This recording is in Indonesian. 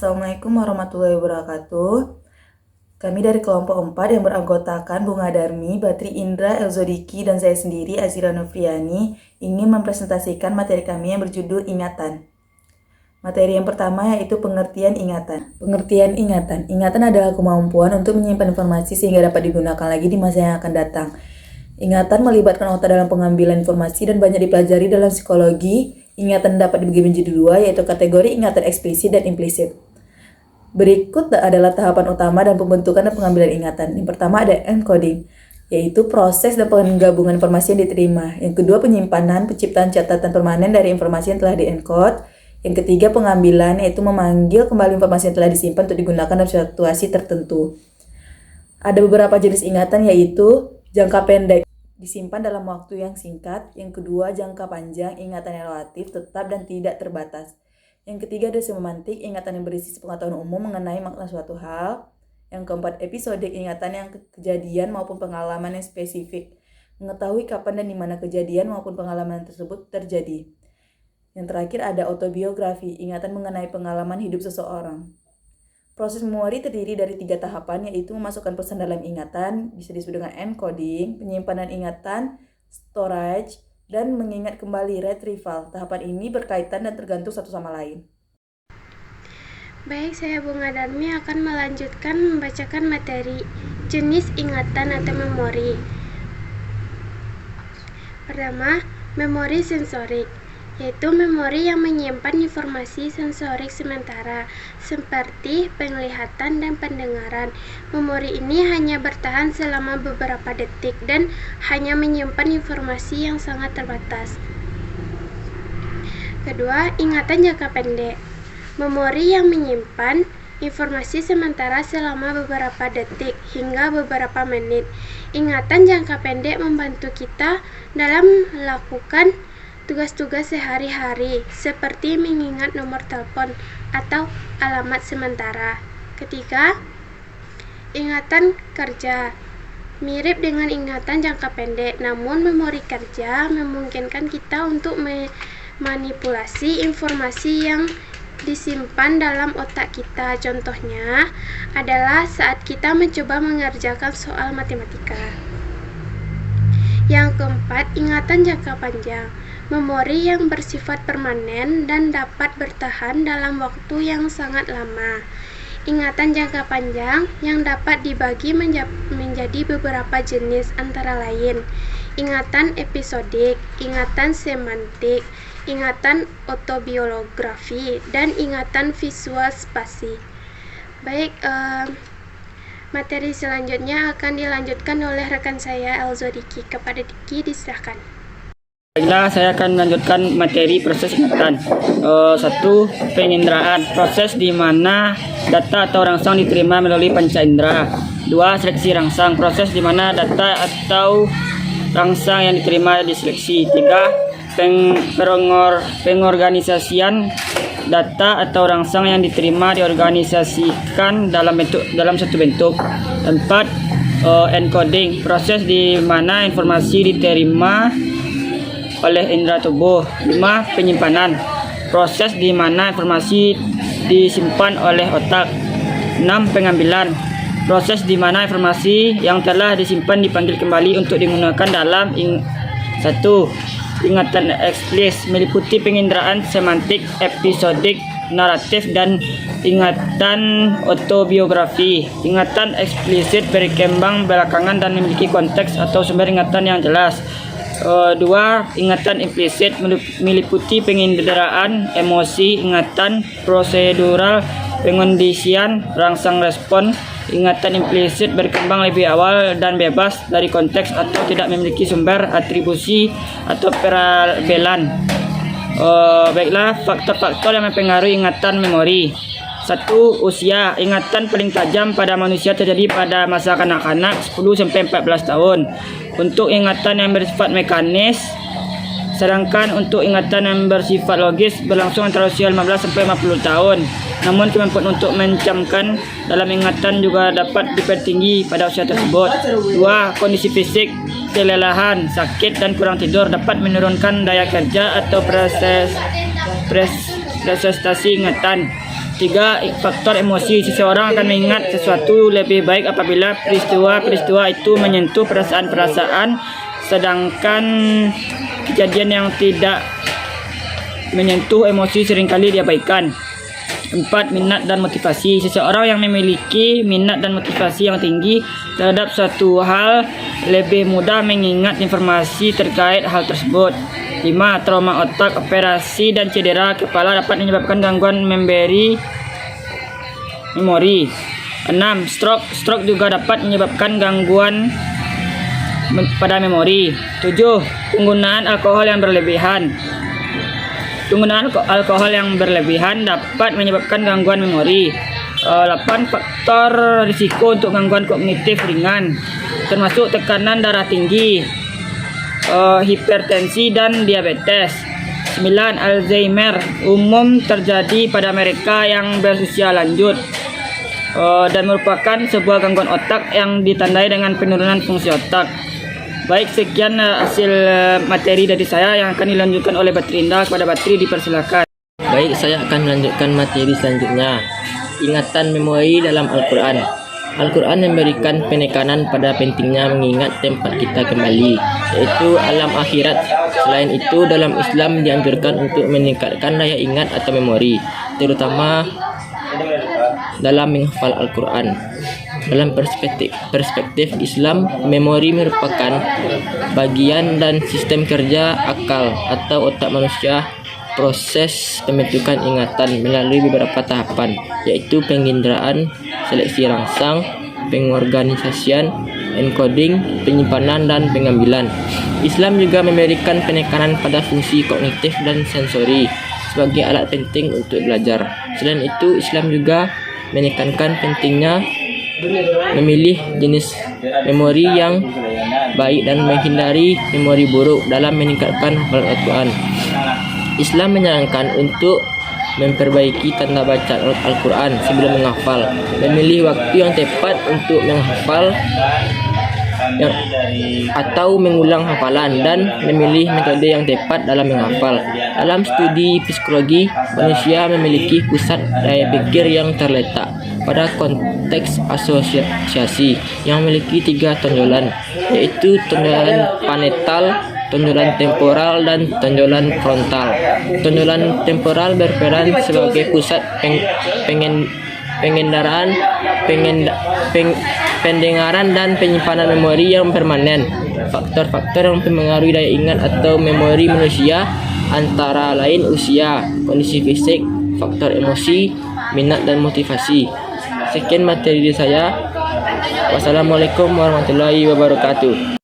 Assalamualaikum warahmatullahi wabarakatuh. Kami dari kelompok 4 yang beranggotakan Bunga Darmi, Batri Indra, Elzodiki, dan saya sendiri, Azira Nufriani, ingin mempresentasikan materi kami yang berjudul Ingatan. Materi yang pertama yaitu pengertian ingatan. Pengertian ingatan. Ingatan adalah kemampuan untuk menyimpan informasi sehingga dapat digunakan lagi di masa yang akan datang. Ingatan melibatkan otak dalam pengambilan informasi dan banyak dipelajari dalam psikologi. Ingatan dapat dibagi menjadi dua, yaitu kategori ingatan eksplisit dan implisit. Berikut adalah tahapan utama dan pembentukan dan pengambilan ingatan. Yang pertama ada encoding, yaitu proses dan penggabungan informasi yang diterima. Yang kedua penyimpanan, penciptaan catatan permanen dari informasi yang telah di-encode. Yang ketiga pengambilan, yaitu memanggil kembali informasi yang telah disimpan untuk digunakan dalam situasi tertentu. Ada beberapa jenis ingatan, yaitu jangka pendek, disimpan dalam waktu yang singkat. Yang kedua, jangka panjang, ingatan yang relatif, tetap, dan tidak terbatas. Yang ketiga, ada semantik, ingatan yang berisi pengetahuan umum mengenai makna suatu hal. Yang keempat, episodik, ingatan yang kejadian maupun pengalaman yang spesifik, mengetahui kapan dan di mana kejadian maupun pengalaman tersebut terjadi. Yang terakhir ada autobiografi, ingatan mengenai pengalaman hidup seseorang. Proses memori terdiri dari 3 tahapan, yaitu memasukkan pesan dalam ingatan, bisa disebut dengan encoding, penyimpanan ingatan, storage, dan mengingat kembali, retrieval. Tahapan ini berkaitan dan tergantung satu sama lain. Baik, saya Bunga Darmi akan melanjutkan membacakan materi jenis ingatan atau memori. Pertama, memori sensorik, yaitu memori yang menyimpan informasi sensorik sementara, seperti penglihatan dan pendengaran. Memori ini hanya bertahan selama beberapa detik dan hanya menyimpan informasi yang sangat terbatas. Kedua, ingatan jangka pendek. Memori yang menyimpan informasi sementara selama beberapa detik hingga beberapa menit. Ingatan jangka pendek membantu kita dalam melakukan tugas-tugas sehari-hari, seperti mengingat nomor telepon atau alamat sementara. Ketiga, ingatan kerja. Mirip dengan ingatan jangka pendek, namun memori kerja memungkinkan kita untuk memanipulasi informasi yang disimpan dalam otak kita. Contohnya adalah saat kita mencoba mengerjakan soal matematika. Yang keempat, ingatan jangka panjang. Memori yang bersifat permanen dan dapat bertahan dalam waktu yang sangat lama. Ingatan jangka panjang yang dapat dibagi menjadi beberapa jenis, antara lain ingatan episodik, ingatan semantik, ingatan autobiografi, dan ingatan visual spasi. Baik, materi selanjutnya akan dilanjutkan oleh rekan saya Elzodiki. Kepada Diki diserahkan. Baiklah, saya akan melanjutkan materi proses ingatan. 1. Penginderaan, proses di mana data atau rangsang diterima melalui panca indera. 2. Seleksi rangsang, proses di mana data atau rangsang yang diterima diseleksi. 3. Pengorganisasian data atau rangsang yang diterima diorganisasikan dalam satu bentuk. 4. Encoding, proses di mana informasi diterima oleh indera tubuh. 5. Penyimpanan, proses di mana informasi disimpan oleh otak. 6. Pengambilan, proses di mana informasi yang telah disimpan dipanggil kembali untuk digunakan dalam 1. Ingatan eksplisit, meliputi penginderaan semantik, episodik, naratif, dan ingatan autobiografi. Ingatan eksplisit berkembang belakangan dan memiliki konteks atau sumber ingatan yang jelas. 2. Ingatan implisit, meliputi penginderaan emosi, ingatan prosedural, pengondisian, rangsang respon. Ingatan implisit berkembang lebih awal dan bebas dari konteks atau tidak memiliki sumber, atribusi, atau parabelan. Baiklah, faktor-faktor yang mempengaruhi ingatan memori. 1. Usia. Ingatan paling tajam pada manusia terjadi pada masa kanak-kanak 10-14 tahun. Untuk ingatan yang bersifat mekanis, sedangkan untuk ingatan yang bersifat logis berlangsung antara usia 15-50 tahun. Namun kemampuan untuk mencamkan dalam ingatan juga dapat dipertinggi pada usia tersebut. 2. Kondisi fisik, kelelahan, sakit, dan kurang tidur dapat menurunkan daya kerja atau prestasi ingatan. 3. Faktor emosi. Seseorang akan mengingat sesuatu lebih baik apabila peristiwa-peristiwa itu menyentuh perasaan-perasaan, sedangkan kejadian yang tidak menyentuh emosi seringkali diabaikan. 4. Minat dan motivasi. Seseorang yang memiliki minat dan motivasi yang tinggi terhadap suatu hal lebih mudah mengingat informasi terkait hal tersebut. 5. Trauma otak, operasi, dan cedera kepala dapat menyebabkan gangguan memori. 6. Stroke juga dapat menyebabkan gangguan pada memori. 7. Penggunaan alkohol yang berlebihan. Penggunaan alkohol yang berlebihan dapat menyebabkan gangguan memori. 8. Faktor risiko untuk gangguan kognitif ringan, termasuk tekanan darah tinggi, hipertensi, dan diabetes. 9. Alzheimer umum terjadi pada mereka yang berusia lanjut dan merupakan sebuah gangguan otak yang ditandai dengan penurunan fungsi otak. Baik, sekian hasil materi dari saya yang akan dilanjutkan oleh Batri Indah. Kepada Batri dipersilakan. Baik, saya akan melanjutkan materi selanjutnya. Ingatan memori dalam Al-Quran. Al-Quran memberikan penekanan pada pentingnya mengingat tempat kita kembali, yaitu alam akhirat. Selain itu, dalam Islam dianjurkan untuk meningkatkan daya ingat atau memori, terutama dalam menghafal Al-Quran. Dalam perspektif Islam, memori merupakan bagian dan sistem kerja akal atau otak manusia. Proses pembentukan ingatan melalui beberapa tahapan, yaitu penginderaan, seleksi rangsang, pengorganisasian, encoding, penyimpanan, dan pengambilan. Islam juga memberikan penekanan pada fungsi kognitif dan sensori sebagai alat penting untuk belajar. Selain itu, Islam juga menekankan pentingnya memilih jenis memori yang baik dan menghindari memori buruk dalam meningkatkan hafalan Al-Quran. Islam menyarankan untuk memperbaiki tanda bacaan Al-Quran sebelum menghafal, memilih waktu yang tepat untuk menghafal atau mengulang hafalan, dan memilih metode yang tepat dalam menghafal. Dalam studi psikologi, manusia memiliki pusat daya pikir yang terletak pada konteks asosiasi yang memiliki 3 tonjolan, yaitu tonjolan panetal, tonjolan temporal, dan tonjolan frontal. Tonjolan temporal berperan sebagai pusat pendengaran dan penyimpanan memori yang permanen. Faktor-faktor yang mempengaruhi daya ingat atau memori manusia antara lain usia, kondisi fisik, faktor emosi, minat, dan motivasi. Sekian materi dari saya. Wassalamualaikum warahmatullahi wabarakatuh.